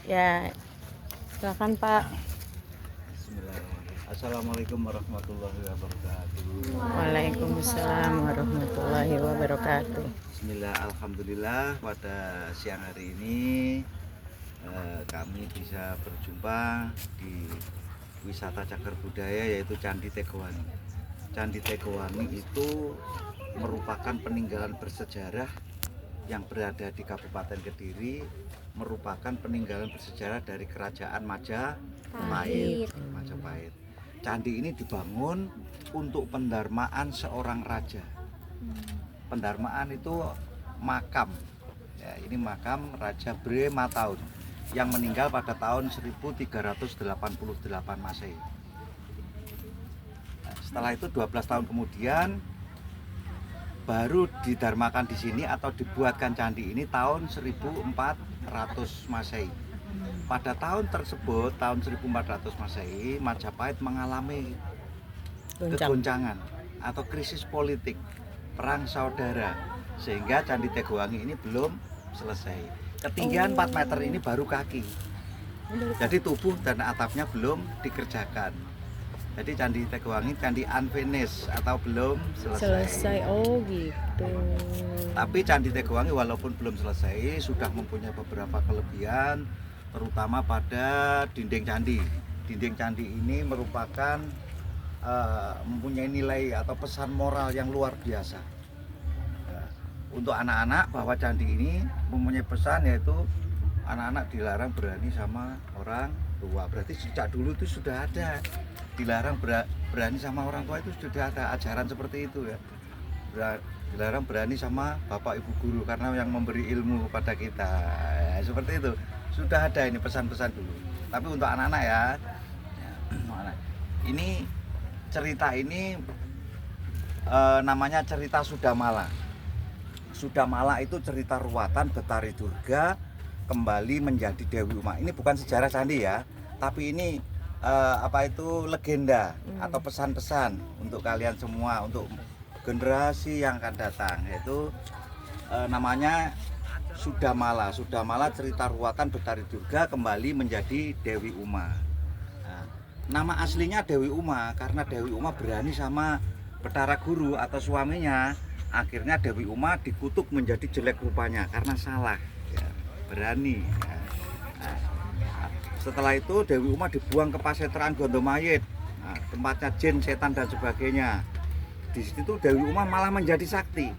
Ya, silakan Pak. Bismillahirrahmanirrahim. Assalamualaikum warahmatullahi wabarakatuh. Waalaikumsalam warahmatullahi wabarakatuh. Bismillah, alhamdulillah pada siang hari ini kami bisa berjumpa di wisata cagar budaya yaitu Candi Tegowangi. Candi Tegowangi itu merupakan peninggalan bersejarah yang berada di Kabupaten Kediri, merupakan peninggalan bersejarah dari Kerajaan Majapahit. Candi ini dibangun untuk pendarmaan seorang raja. Pendarmaan itu makam. Ya, ini makam Raja Bre Mataun yang meninggal pada tahun 1388 Masehi. Nah, setelah itu 12 tahun kemudian baru didarmakan di sini atau dibuatkan candi ini tahun 1400 Masehi. Pada tahun tersebut, tahun 1400 Masehi, Majapahit mengalami kegoncangan atau krisis politik, perang saudara, sehingga Candi Tegowangi ini belum selesai. Ketinggian 4 meter ini baru kaki. Jadi tubuh dan atapnya belum dikerjakan. Jadi Candi Tegowangi candi unfinished atau belum selesai. Oh gitu. Tapi Candi Tegowangi walaupun belum selesai sudah mempunyai beberapa kelebihan, terutama pada dinding candi. Dinding candi ini merupakan mempunyai nilai atau pesan moral yang luar biasa. Untuk anak-anak bahwa candi ini mempunyai pesan yaitu anak-anak dilarang berani sama orang tua. Berarti sejak dulu itu sudah ada dilarang berani sama orang tua, itu sudah ada ajaran seperti itu ya. Dilarang berani sama bapak ibu guru karena yang memberi ilmu kepada kita ya, seperti itu sudah ada ini pesan-pesan dulu. Tapi untuk anak-anak ya, ini cerita ini namanya cerita Sudamala. Sudamala itu cerita ruwatan Betari Durga kembali menjadi Dewi Uma. Ini bukan sejarah candi ya, tapi ini legenda atau pesan-pesan untuk kalian semua, untuk generasi yang akan datang, yaitu namanya Sudamala. Sudamala cerita ruwatan Betari Durga kembali menjadi Dewi Uma. Nah, nama aslinya Dewi Uma karena Dewi Uma berani sama Betara Guru atau suaminya. Akhirnya Dewi Uma dikutuk menjadi jelek rupanya karena salah ya, berani ya. Nah, setelah itu Dewi Uma dibuang ke Paseteran Gondomayit, nah, tempatnya jin, setan dan sebagainya. Di situ Dewi Uma malah menjadi sakti.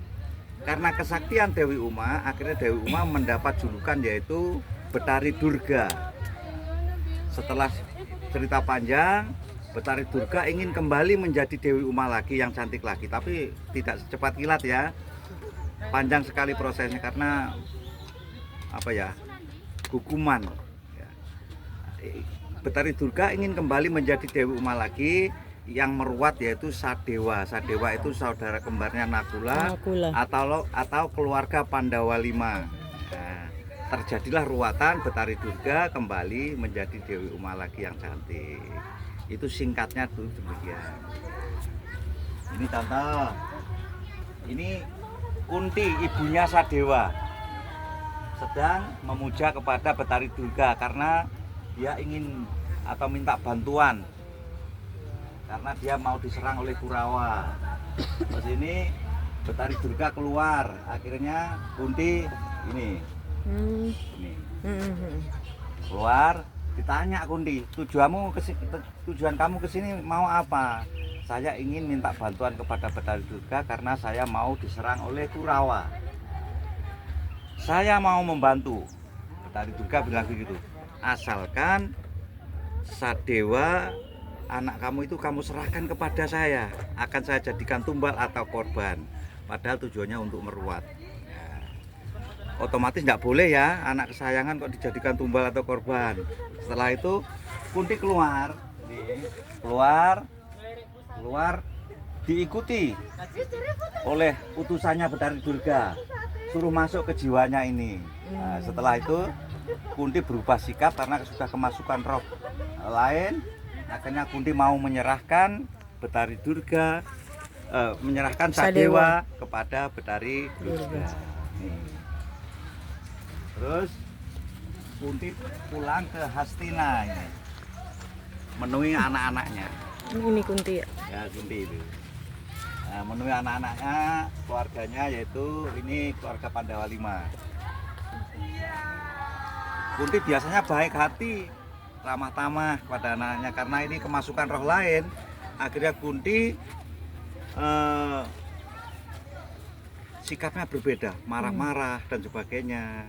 Karena kesaktian Dewi Uma, akhirnya Dewi Uma mendapat julukan yaitu Betari Durga. Setelah cerita panjang, Betari Durga ingin kembali menjadi Dewi Uma lagi yang cantik lagi, tapi tidak secepat kilat ya. Panjang sekali prosesnya karena hukuman. Betari Durga ingin kembali menjadi Dewi Uma lagi yang meruat yaitu Sadewa. Sadewa itu saudara kembarnya Nakula. Atau keluarga Pandawa V. Nah, terjadilah ruwatan Betari Durga kembali menjadi Dewi Uma lagi yang cantik. Itu singkatnya tuh demikian. Ini contoh. Ini Kunti, ibunya Sadewa, sedang memuja kepada Betari Durga karena dia ingin atau minta bantuan karena dia mau diserang oleh Kurawa. Terus ini Betari Durga keluar, akhirnya Kunti ini keluar. Ditanya Kunti, tujuan kamu kesini mau apa? Saya ingin minta bantuan kepada Betari Durga karena saya mau diserang oleh Kurawa. Saya mau membantu. Betari Durga bilang begitu. Asalkan Sadewa anak kamu itu kamu serahkan kepada saya, akan saya jadikan tumbal atau korban. Padahal tujuannya untuk meruat. Otomatis nggak boleh ya, anak kesayangan kok dijadikan tumbal atau korban. Setelah itu Kunti keluar diikuti oleh utusannya Betari Durga, suruh masuk ke jiwanya ini. Nah, setelah itu Kunti berubah sikap karena sudah kemasukan roh lain. Akhirnya Kunti mau menyerahkan Betari Durga, menyerahkan Sadewa kepada Betari Durga. Terus Kunti pulang ke Hastina ini, menemui anak-anaknya. Ini Kunti ya? Ya, Kunti itu. Nah, menemui anak-anaknya, keluarganya, yaitu ini keluarga Pandawa 5. Kunti biasanya baik hati, ramah tamah kepada anaknya, karena ini kemasukan roh lain. Akhirnya Kunti sikapnya berbeda, marah-marah dan sebagainya,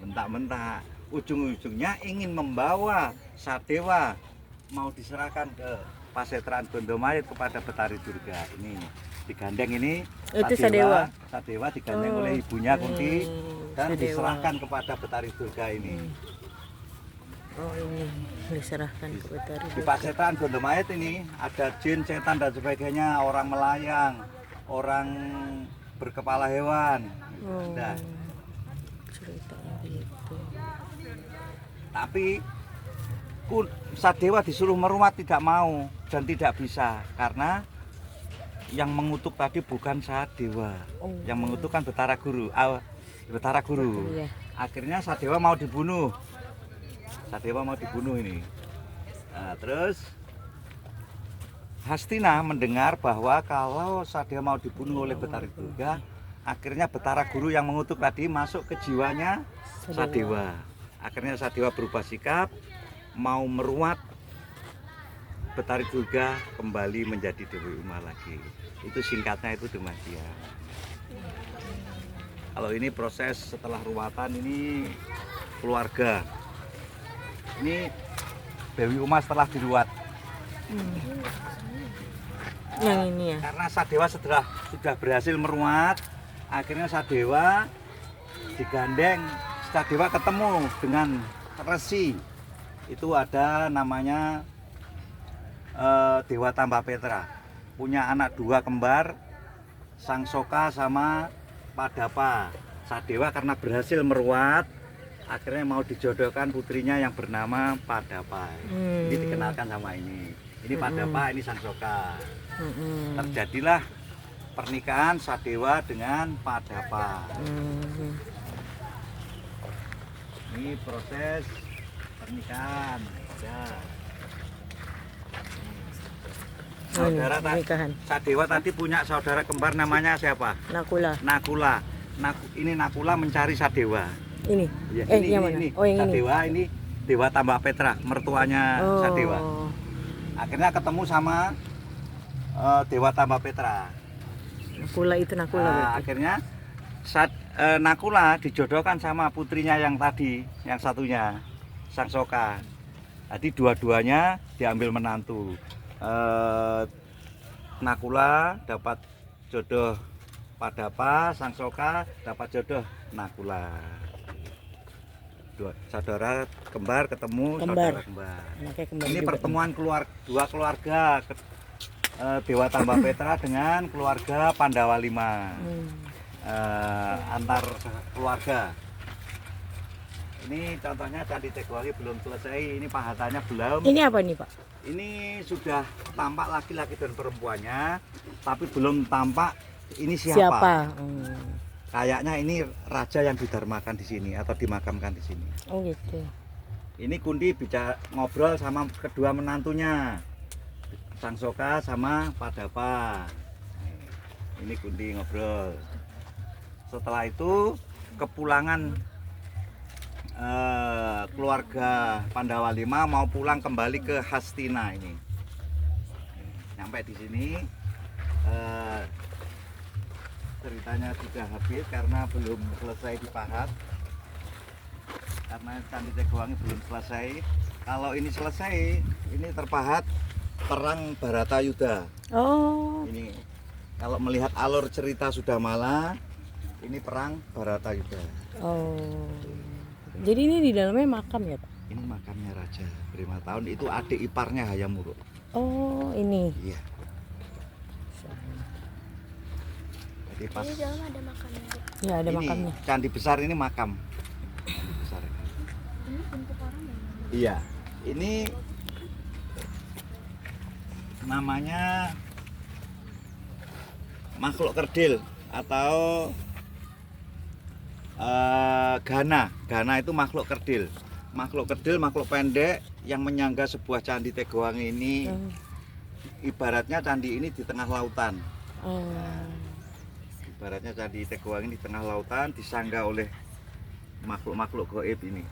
bentak-bentak. Ujung-ujungnya ingin membawa Sadewa mau diserahkan ke Pasetran Gondomayit kepada Betari Durga. Ini digandeng ini Itu Sadewa. Sadewa digandeng oleh ibunya Kunti dan Sadewa. diserahkan kepada Betari Durga ini. Oh ini diserahkan ke Betari Di Durga. Pasetran Gondomayit ini ada jin, setan dan sebagainya, orang melayang, orang berkepala hewan. Oh, Nah, ceritanya gitu. tapi Sadewa disuruh meruat tidak mau dan tidak bisa, karena yang mengutuk tadi bukan Sadewa. Oh. Yang mengutuk kan Betara Guru. Betara Guru. Iya. Akhirnya Sadewa mau dibunuh. Sadewa mau dibunuh ini. Nah, terus Hastina mendengar bahwa kalau Sadewa mau dibunuh oleh Betari Durga, akhirnya Betara Guru yang mengutuk tadi masuk ke jiwanya Sadewa. Akhirnya Sadewa berubah sikap, mau meruat Betari Durga kembali menjadi Dewi Uma lagi. Itu singkatnya itu demikian. Kalau ini proses setelah ruatan, ini keluarga. Ini Dewi Uma setelah diruat. Yang ini ya. Karena Sadewa sudah berhasil meruat, akhirnya Sadewa digandeng. Sadewa ketemu dengan Resi. Itu ada namanya Dewa Tambah Petra. Punya anak 2 kembar, Sangsoka sama Padapa. Sadewa karena berhasil meruat, akhirnya mau dijodohkan putrinya yang bernama Padapa. Ini dikenalkan sama ini. Ini Padapa, ini Sangsoka. Terjadilah pernikahan Sadewa dengan Padapa. Ini proses pernikahan. Ya. Saudara pernikahan. Sadewa tadi punya saudara kembar namanya siapa? Nakula. Nakula. Ini Nakula mencari Sadewa. Ini. Ya, Yang mana? ini. Oh, yang Sadewa ini. Dewa Tambah Petra, mertuanya Sadewa. Akhirnya ketemu sama Dewa Tambah Petra. Nakula itu Nakula. Nah, berarti. akhirnya Nakula dijodohkan sama putrinya yang tadi, yang satunya Sangsoka. Jadi dua-duanya diambil menantu. Nakula dapat jodoh Padapa, Sangsoka dapat jodoh Nakula. Dua saudara kembar ketemu saudara kembar. Anaknya kembar Ini juga. pertemuan dua keluarga, Dewa Tambah Petra dengan keluarga Pandawa 5. Antar keluarga. Ini contohnya Candi Tegowangi belum selesai, ini pahatannya belum. Ini apa nih Pak? Ini sudah tampak laki-laki dan perempuannya, tapi belum tampak ini siapa. Kayaknya ini raja yang didarmakan di sini atau dimakamkan di sini. Oh gitu. Ini Kunti bicara ngobrol sama kedua menantunya, Sangsoka sama Padapa. Ini Kunti ngobrol. Setelah itu kepulangan keluarga Pandawa 5 mau pulang kembali ke Hastina ini. Sampai di sini ceritanya sudah habis karena belum selesai dipahat. Karena Candi Tegowangi belum selesai. Kalau ini selesai, ini terpahat perang Baratayuda. Oh. Ini kalau melihat alur cerita Sudamala, ini perang Baratayuda. Oh. Jadi ini di dalamnya makam ya Pak? Ini makamnya Raja Brima Tahun, itu adik iparnya Hayam Wuruk. Oh ini. Iya. Jadi pas Di dalam ada makamnya. Ya ada ini makamnya. candi besar ini makam. Candi besar. Ini bentuk orang ya? Iya. Ini namanya makhluk kerdil atau Gana itu makhluk kerdil. Makhluk kerdil, makhluk pendek yang menyangga sebuah candi Tegowangi ini. Oh. Ibaratnya candi ini di tengah lautan. Oh. Ibaratnya candi Tegowangi di tengah lautan disangga oleh makhluk-makhluk gaib ini.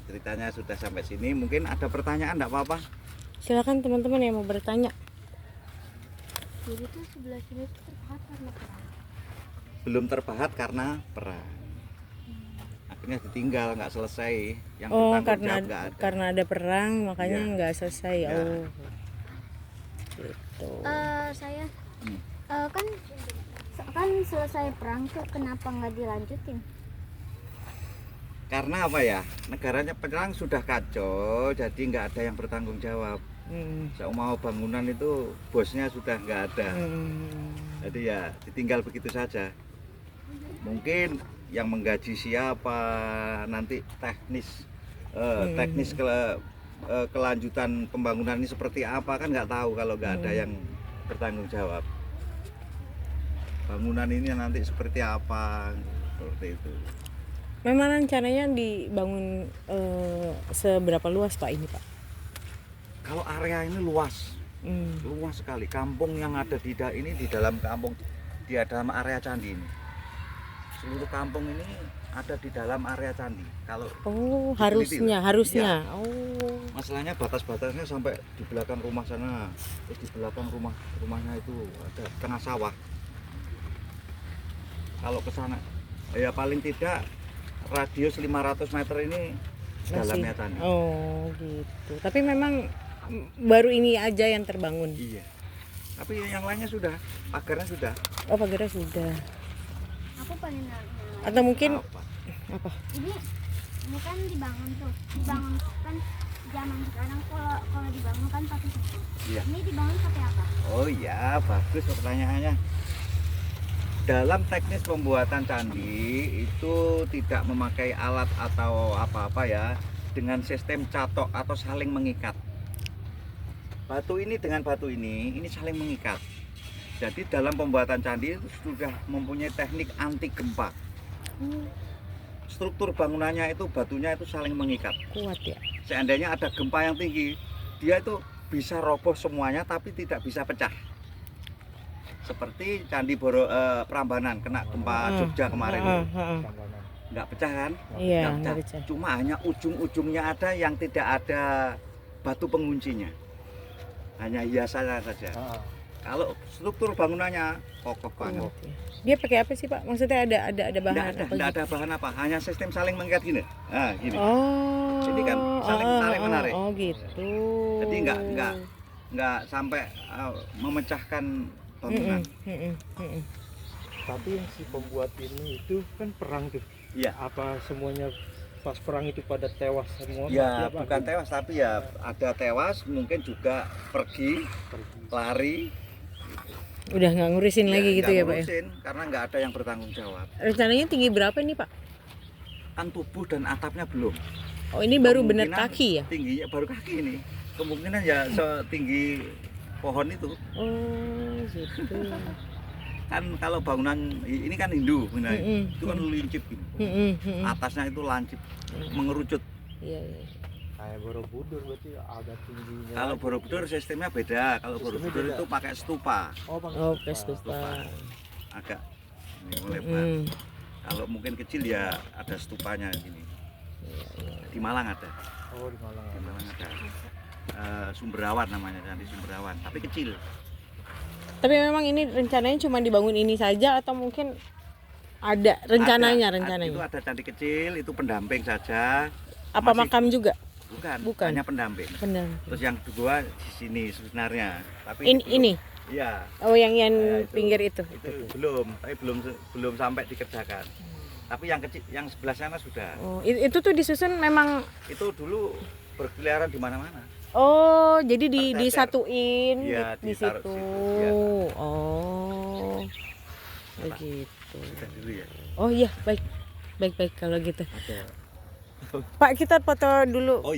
Ceritanya sudah sampai sini. Mungkin ada pertanyaan, enggak apa-apa? Silakan teman-teman yang mau bertanya. Jadi tuh sebelah sini tuh terpahat karena perang. Belum terpahat karena perang. Akhirnya ditinggal, nggak selesai. Yang Oh, bertanggung jawab nggak ada. karena ada perang makanya Iya. nggak selesai. Iya. Oh. Gitu. Saya Hmm. kan selesai perang tuh kenapa nggak dilanjutin? Karena apa ya? Negaranya perang sudah kacau, jadi nggak ada yang bertanggung jawab. Hmm. Mau bangunan itu bosnya sudah nggak ada. Hmm. Jadi ya ditinggal begitu saja. Mungkin yang menggaji siapa, nanti teknis kelanjutan pembangunan ini seperti apa kan nggak tahu kalau nggak ada yang bertanggung jawab. Bangunan ini nanti seperti apa, seperti itu. Memang rencananya dibangun seberapa luas Pak ini Pak? Kalau area ini luas, luas sekali. Kampung yang ada ini di dalam kampung, di dalam area candi ini. Seluruh kampung ini ada di dalam area candi. Kalau Oh, diteliti, harusnya. iya. Oh. Masalahnya batas-batasnya sampai di belakang rumah sana, terus di belakang rumahnya itu ada tengah sawah. Kalau ke sana, ya paling tidak radius 500 meter ini dalamnya candi. Oh, gitu. Tapi memang baru ini aja yang terbangun. Iya. Tapi yang lainnya sudah, pagarnya sudah. Oh, pagarnya sudah. Aku pengen nanya. Atau mungkin Apa? apa? Ini kan dibangun kan zaman sekarang kalau dibangun kan pakai semen. Iya. Ini dibangun pakai apa? Oh iya, bagus pertanyaannya. Dalam teknis pembuatan candi itu tidak memakai alat atau apa-apa ya, dengan sistem catok atau saling mengikat. Batu ini dengan batu ini saling mengikat. Jadi dalam pembuatan candi itu sudah mempunyai teknik anti gempa. Struktur bangunannya itu batunya itu saling mengikat. Kuat ya. Seandainya ada gempa yang tinggi, dia itu bisa roboh semuanya tapi tidak bisa pecah. Seperti Candi Prambanan kena gempa Jogja kemarin itu. Nggak pecah kan? Iya, Nggak nggak pecah. Cuma hanya ujung-ujungnya ada yang tidak ada batu penguncinya. Hanya hiasannya saja. Kalau struktur bangunannya kokoh banget. Kuat ya. Dia pakai apa sih Pak? Maksudnya ada bahan apa? Nggak ada bahan apa, hanya sistem saling mengikat gini. Nah, gini. Oh. Ini kan saling tarik menarik. Oh, gitu. Jadi nggak sampai memecahkan bangunan. Tapi yang si pembuat ini itu kan perang tuh. Iya. Apa semuanya pas perang itu pada tewas semua? Ya Apa? bukan tewas tapi ya ada tewas, mungkin juga pergi, lari. Udah nggak ngurusin lagi gitu ya Pak ya? Ngurusin, karena nggak ada yang bertanggung jawab. Rencananya tinggi berapa nih Pak? Kan tubuh dan atapnya belum. Oh, ini baru bener Kemungkinan kaki ya? Tingginya baru kaki ini. Kemungkinan ya setinggi pohon itu. Oh, gitu. Kan kalau bangunan ini kan Hindu, itu kan lincip gitu. Atasnya itu lancip, mengerucut. Iya, iya. Kayak Borobudur berarti agak tingginya. Kalau Borobudur sistemnya beda. Kalau Borobudur itu pakai stupa, Oh, pakai Oh, stupa. ke stupa. agak melebar. Kalau mungkin kecil ya ada stupanya gini. Di Malang ada. Oh, di Malang. Di Malang ada. Sumberawan namanya, Candi Sumberawan, tapi kecil. Tapi memang ini rencananya cuma dibangun ini saja atau mungkin ada rencananya? Itu ada candi kecil, itu pendamping saja. Apa Masih- makam juga? Bukan, hanya pendamping. Benar. Terus yang kedua di sini sebenarnya, tapi Ini. Iya, Oh, yang Ya, itu. pinggir itu. itu belum sampai dikerjakan. Tapi yang kecil, yang sebelah sana sudah. Oh, itu tuh disusun memang. Itu dulu berkeliaran di mana-mana. Oh, jadi Tercecer. disatuin Iya, di ditaruh situ. situ, iya. Oh, Apa? begitu. Sudah dulu ya. Oh iya, baik kalau gitu. Ada. Pak, kita foto dulu. Oh,